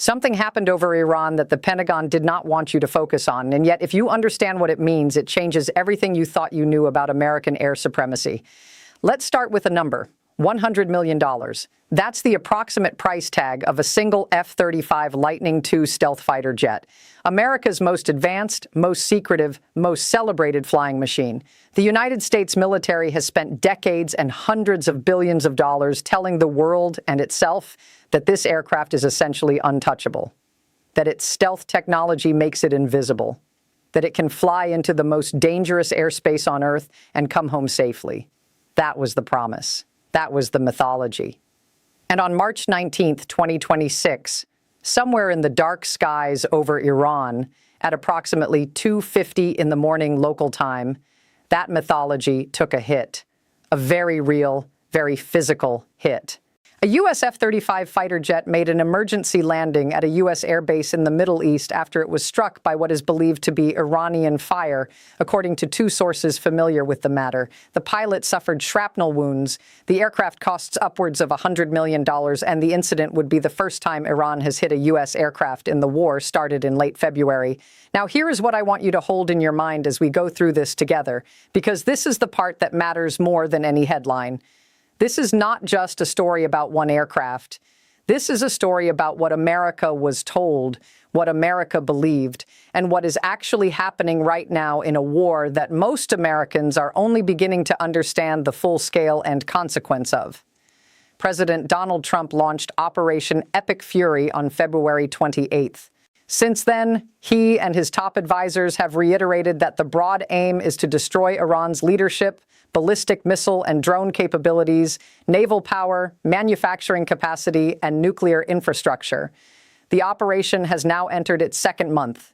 Something happened over Iran that the Pentagon did not want you to focus on, and yet if you understand what it means, it changes everything you thought you knew about American air supremacy. Let's start with a number. $100 million. That's the approximate price tag of a single F-35 Lightning II stealth fighter jet. America's most advanced, most secretive, most celebrated flying machine. The United States military has spent decades and hundreds of billions of dollars telling the world and itself that this aircraft is essentially untouchable, that its stealth technology makes it invisible, that it can fly into the most dangerous airspace on Earth and come home safely. That was the promise. That was the mythology. And on March 19th, 2026, somewhere in the dark skies over Iran, at approximately 2:50 in the morning local time, that mythology took a hit. A very real, very physical hit. A U.S. F-35 fighter jet made an emergency landing at a U.S. airbase in the Middle East after it was struck by what is believed to be Iranian fire, according to two sources familiar with the matter. The pilot suffered shrapnel wounds. The aircraft costs upwards of $100 million, and the incident would be the first time Iran has hit a U.S. aircraft in the war started in late February. Now, here is what I want you to hold in your mind as we go through this together, because this is the part that matters more than any headline. This is not just a story about one aircraft. This is a story about what America was told, what America believed, and what is actually happening right now in a war that most Americans are only beginning to understand the full scale and consequence of. President Donald Trump launched Operation Epic Fury on February 28th. Since then, he and his top advisors have reiterated that the broad aim is to destroy Iran's leadership, ballistic missile and drone capabilities, naval power, manufacturing capacity, and nuclear infrastructure. The operation has now entered its second month.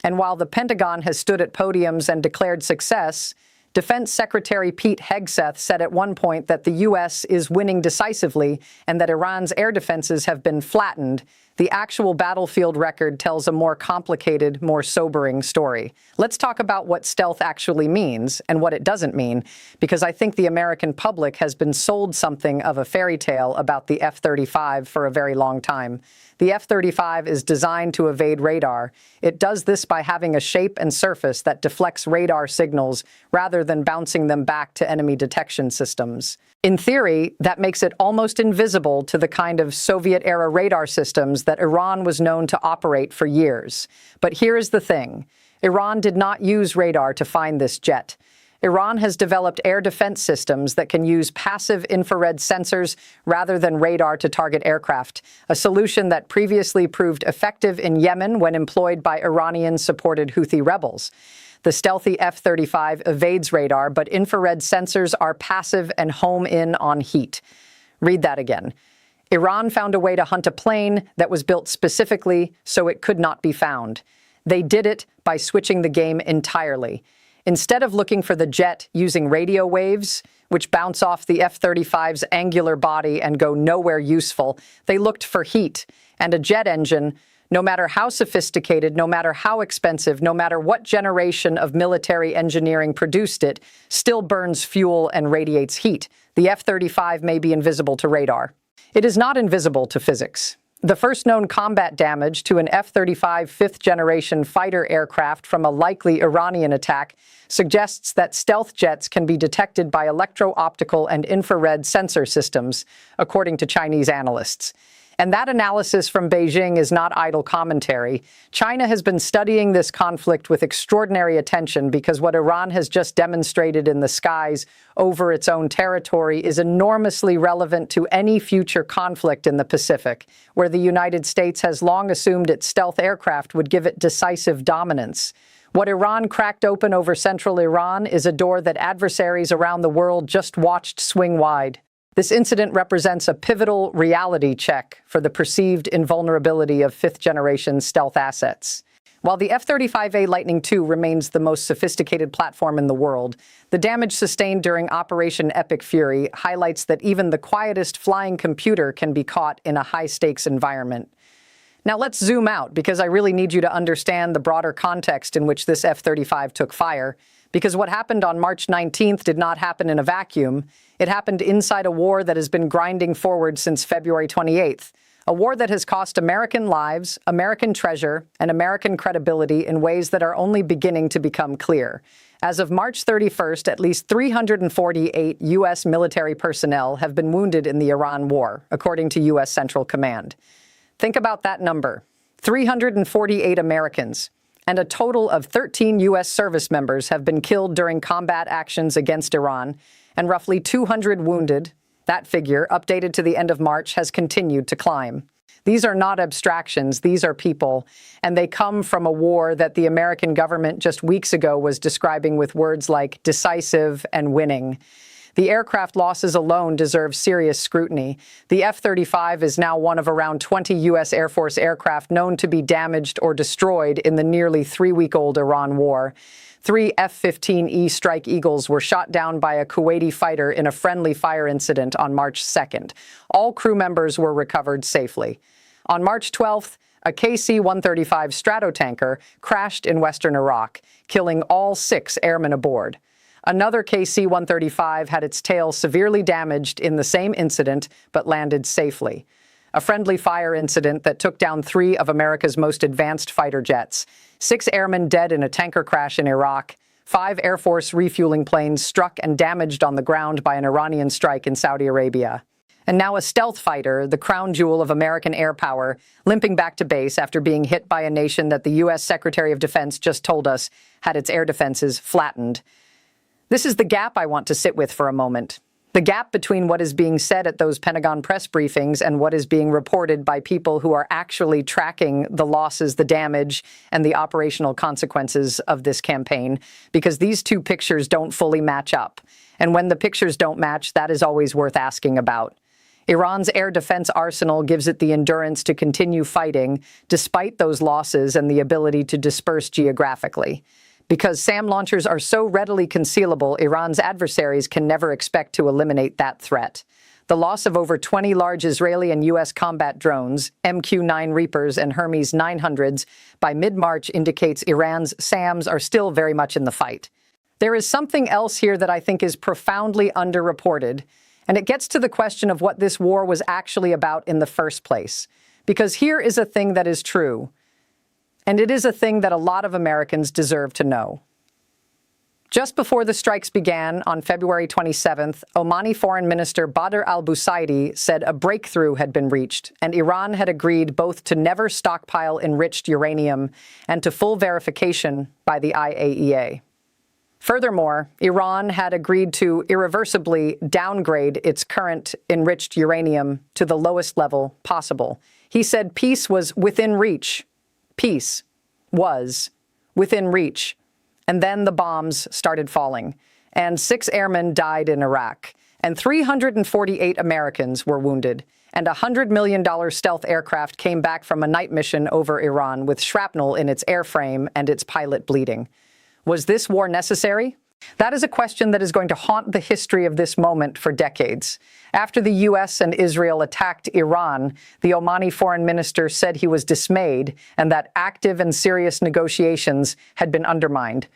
And while the Pentagon has stood at podiums and declared success, Defense Secretary Pete Hegseth said at one point that the U.S. is winning decisively and that Iran's air defenses have been flattened. The actual battlefield record tells a more complicated, more sobering story. Let's talk about what stealth actually means and what it doesn't mean, because I think the American public has been sold something of a fairy tale about the F-35 for a very long time. The F-35 is designed to evade radar. It does this by having a shape and surface that deflects radar signals rather than bouncing them back to enemy detection systems. In theory, that makes it almost invisible to the kind of Soviet-era radar systems that Iran was known to operate for years. But here is the thing. Iran did not use radar to find this jet. Iran has developed air defense systems that can use passive infrared sensors rather than radar to target aircraft, a solution that previously proved effective in Yemen when employed by Iranian-supported Houthi rebels. The stealthy F-35 evades radar, but infrared sensors are passive and home in on heat. Read that again. Iran found a way to hunt a plane that was built specifically so it could not be found. They did it by switching the game entirely. Instead of looking for the jet using radio waves, which bounce off the F-35's angular body and go nowhere useful, they looked for heat, and a jet engine, no matter how sophisticated, no matter how expensive, no matter what generation of military engineering produced it, still burns fuel and radiates heat. The F-35 may be invisible to radar. It is not invisible to physics. The first known combat damage to an F-35 fifth-generation fighter aircraft from a likely Iranian attack suggests that stealth jets can be detected by electro-optical and infrared sensor systems, according to Chinese analysts. And that analysis from Beijing is not idle commentary. China has been studying this conflict with extraordinary attention because what Iran has just demonstrated in the skies over its own territory is enormously relevant to any future conflict in the Pacific, where the United States has long assumed its stealth aircraft would give it decisive dominance. What Iran cracked open over central Iran is a door that adversaries around the world just watched swing wide. This incident represents a pivotal reality check for the perceived invulnerability of fifth-generation stealth assets. While the F-35A Lightning II remains the most sophisticated platform in the world, the damage sustained during Operation Epic Fury highlights that even the quietest flying computer can be caught in a high-stakes environment. Now let's zoom out, because I really need you to understand the broader context in which this F-35 took fire, because what happened on March 19th did not happen in a vacuum. It happened inside a war that has been grinding forward since February 28th, A war that has cost American lives, American treasure, and American credibility in ways that are only beginning to become clear. As of March 31st, at least 348 U.S. military personnel have been wounded in the Iran war, according to U.S. Central Command. Think about that number: 348 Americans, and a total of 13 U.S. service members have been killed during combat actions against Iran, and roughly 200 wounded. That figure, updated to the end of March, has continued to climb. These are not abstractions, these are people, and they come from a war that the American government just weeks ago was describing with words like decisive and winning. The aircraft losses alone deserve serious scrutiny. The F-35 is now one of around 20 U.S. Air Force aircraft known to be damaged or destroyed in the nearly 3-week-old Iran war. 3 F-15E Strike Eagles were shot down by a Kuwaiti fighter in a friendly fire incident on March 2nd. All crew members were recovered safely. On March 12th, a KC-135 Stratotanker crashed in western Iraq, killing all 6 airmen aboard. Another KC-135 had its tail severely damaged in the same incident, but landed safely. A friendly fire incident that took down 3 of America's most advanced fighter jets. 6 airmen dead in a tanker crash in Iraq. 5 Air Force refueling planes struck and damaged on the ground by an Iranian strike in Saudi Arabia. And now a stealth fighter, the crown jewel of American air power, limping back to base after being hit by a nation that the U.S. Secretary of Defense just told us had its air defenses flattened. This is the gap I want to sit with for a moment. The gap between what is being said at those Pentagon press briefings and what is being reported by people who are actually tracking the losses, the damage, and the operational consequences of this campaign, because these two pictures don't fully match up. And when the pictures don't match, that is always worth asking about. Iran's air defense arsenal gives it the endurance to continue fighting, despite those losses and the ability to disperse geographically. Because SAM launchers are so readily concealable, Iran's adversaries can never expect to eliminate that threat. The loss of over 20 large Israeli and U.S. combat drones, MQ-9 Reapers and Hermes 900s, by mid-March indicates Iran's SAMs are still very much in the fight. There is something else here that I think is profoundly underreported, and it gets to the question of what this war was actually about in the first place. Because here is a thing that is true. And it is a thing that a lot of Americans deserve to know. Just before the strikes began on February 27th, Omani Foreign Minister Badr al-Busaidi said a breakthrough had been reached, and Iran had agreed both to never stockpile enriched uranium and to full verification by the IAEA. Furthermore, Iran had agreed to irreversibly downgrade its current enriched uranium to the lowest level possible. He said peace was within reach. Peace was within reach. And then the bombs started falling, and 6 airmen died in Iraq, and 348 Americans were wounded, and a $100 million stealth aircraft came back from a night mission over Iran with shrapnel in its airframe and its pilot bleeding. Was this war necessary? That is a question that is going to haunt the history of this moment for decades. After the U.S. and Israel attacked Iran, the Omani foreign minister said he was dismayed and that active and serious negotiations had been undermined.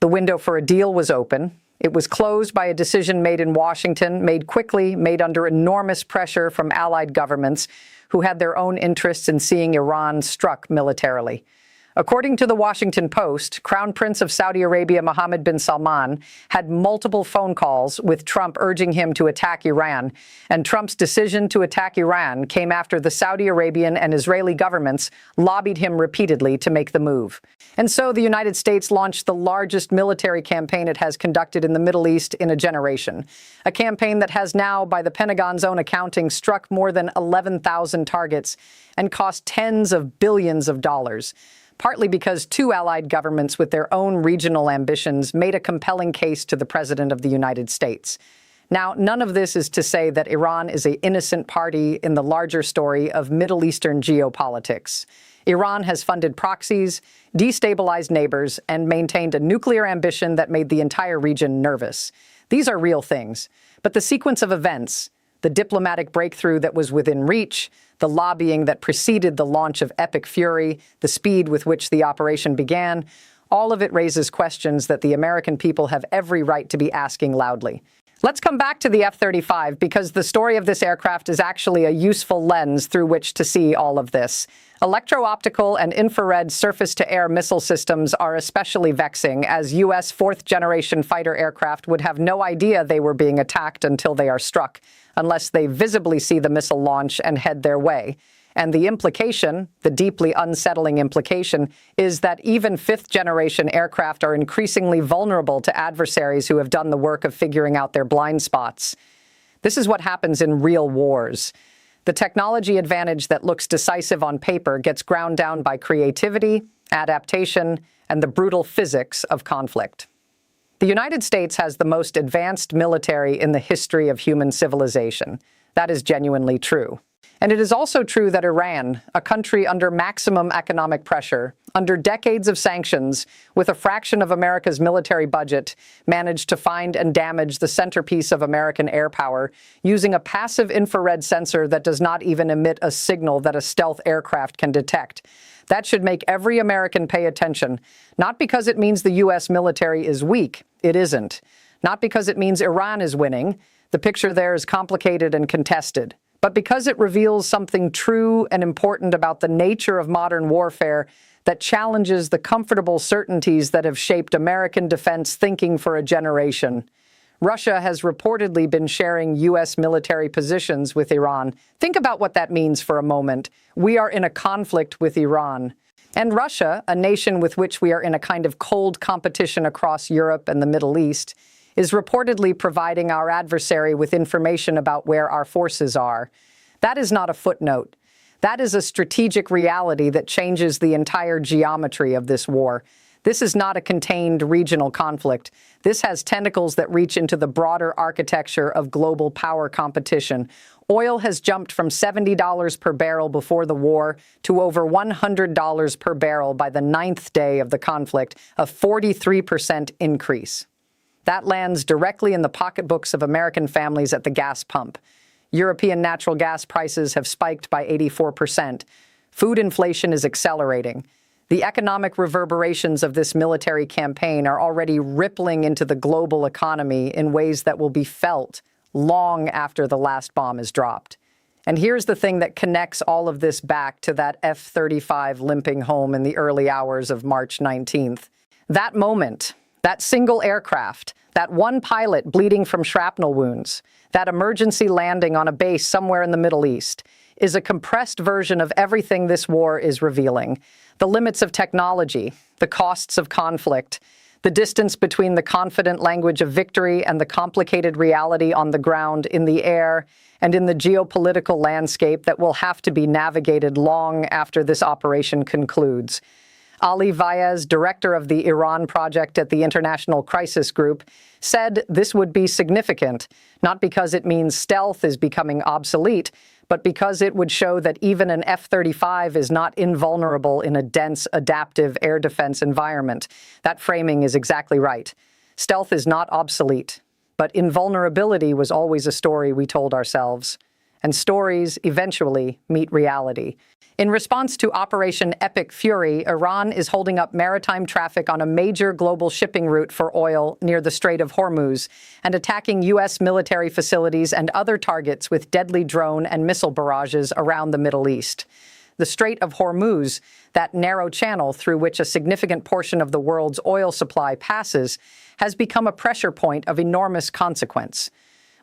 The window for a deal was open. It was closed by a decision made in Washington, made quickly, made under enormous pressure from allied governments who had their own interests in seeing Iran struck militarily. According to the Washington Post, Crown Prince of Saudi Arabia Mohammed bin Salman had multiple phone calls with Trump urging him to attack Iran, and Trump's decision to attack Iran came after the Saudi Arabian and Israeli governments lobbied him repeatedly to make the move. And so the United States launched the largest military campaign it has conducted in the Middle East in a generation, a campaign that has now, by the Pentagon's own accounting, struck more than 11,000 targets and cost tens of billions of dollars. Partly because 2 allied governments with their own regional ambitions made a compelling case to the President of the United States. Now, none of this is to say that Iran is an innocent party in the larger story of Middle Eastern geopolitics. Iran has funded proxies, destabilized neighbors, and maintained a nuclear ambition that made the entire region nervous. These are real things. But the sequence of events, the diplomatic breakthrough that was within reach, the lobbying that preceded the launch of Epic Fury, the speed with which the operation began, all of it raises questions that the American people have every right to be asking loudly. Let's come back to the F-35 because the story of this aircraft is actually a useful lens through which to see all of this. Electro-optical and infrared surface-to-air missile systems are especially vexing, as U.S. fourth-generation fighter aircraft would have no idea they were being attacked until they are struck, unless they visibly see the missile launch and head their way. And the implication, the deeply unsettling implication, is that even fifth-generation aircraft are increasingly vulnerable to adversaries who have done the work of figuring out their blind spots. This is what happens in real wars. The technology advantage that looks decisive on paper gets ground down by creativity, adaptation, and the brutal physics of conflict. The United States has the most advanced military in the history of human civilization. That is genuinely true. And it is also true that Iran, a country under maximum economic pressure, under decades of sanctions, with a fraction of America's military budget, managed to find and damage the centerpiece of American air power using a passive infrared sensor that does not even emit a signal that a stealth aircraft can detect. That should make every American pay attention, not because it means the U.S. military is weak. It isn't. Not because it means Iran is winning. The picture there is complicated and contested. But because it reveals something true and important about the nature of modern warfare that challenges the comfortable certainties that have shaped American defense thinking for a generation. Russia has reportedly been sharing U.S. military positions with Iran. Think about what that means for a moment. We are in a conflict with Iran. And Russia, a nation with which we are in a kind of cold competition across Europe and the Middle East, is reportedly providing our adversary with information about where our forces are. That is not a footnote. That is a strategic reality that changes the entire geometry of this war. This is not a contained regional conflict. This has tentacles that reach into the broader architecture of global power competition. Oil has jumped from $70 per barrel before the war to over $100 per barrel by the 9th day of the conflict, a 43% increase. That lands directly in the pocketbooks of American families at the gas pump. European natural gas prices have spiked by 84%. Food inflation is accelerating. The economic reverberations of this military campaign are already rippling into the global economy in ways that will be felt long after the last bomb is dropped. And here's the thing that connects all of this back to that F-35 limping home in the early hours of March 19th. That moment, that single aircraft, that one pilot bleeding from shrapnel wounds, that emergency landing on a base somewhere in the Middle East, is a compressed version of everything this war is revealing. The limits of technology, the costs of conflict, the distance between the confident language of victory and the complicated reality on the ground, in the air, and in the geopolitical landscape that will have to be navigated long after this operation concludes. Ali Vaez, director of the Iran project at the International Crisis Group, said this would be significant, not because it means stealth is becoming obsolete, but because it would show that even an F-35 is not invulnerable in a dense, adaptive air defense environment. That framing is exactly right. Stealth is not obsolete, but invulnerability was always a story we told ourselves. And stories eventually meet reality. In response to Operation Epic Fury, Iran is holding up maritime traffic on a major global shipping route for oil near the Strait of Hormuz and attacking U.S. military facilities and other targets with deadly drone and missile barrages around the Middle East. The Strait of Hormuz, that narrow channel through which a significant portion of the world's oil supply passes, has become a pressure point of enormous consequence.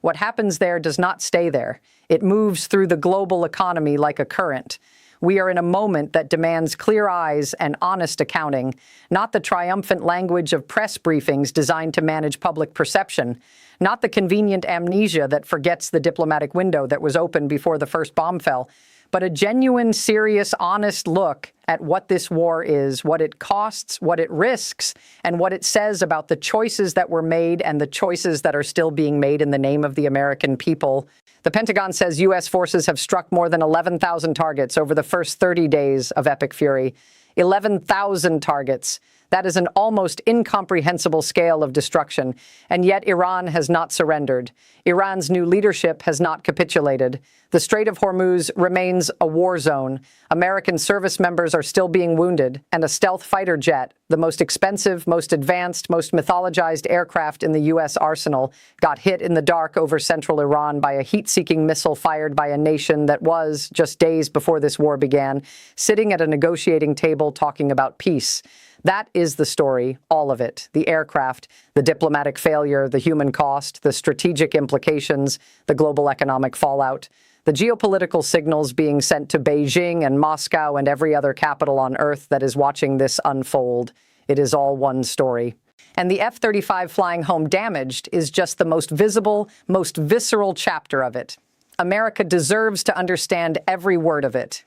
What happens there does not stay there. It moves through the global economy like a current. We are in a moment that demands clear eyes and honest accounting, not the triumphant language of press briefings designed to manage public perception, not the convenient amnesia that forgets the diplomatic window that was open before the first bomb fell, but a genuine, serious, honest look at what this war is, what it costs, what it risks, and what it says about the choices that were made and the choices that are still being made in the name of the American people. The Pentagon says U.S. forces have struck more than 11,000 targets over the first 30 days of Epic Fury. 11,000 targets. That is an almost incomprehensible scale of destruction, and yet Iran has not surrendered. Iran's new leadership has not capitulated. The Strait of Hormuz remains a war zone. American service members are still being wounded, and a stealth fighter jet, the most expensive, most advanced, most mythologized aircraft in the U.S. arsenal, got hit in the dark over central Iran by a heat-seeking missile fired by a nation that was, just days before this war began, sitting at a negotiating table talking about peace. That is the story, all of it. The aircraft, the diplomatic failure, the human cost, the strategic implications, the global economic fallout, the geopolitical signals being sent to Beijing and Moscow and every other capital on earth that is watching this unfold. It is all one story. And the F-35 flying home damaged is just the most visible, most visceral chapter of it. America deserves to understand every word of it.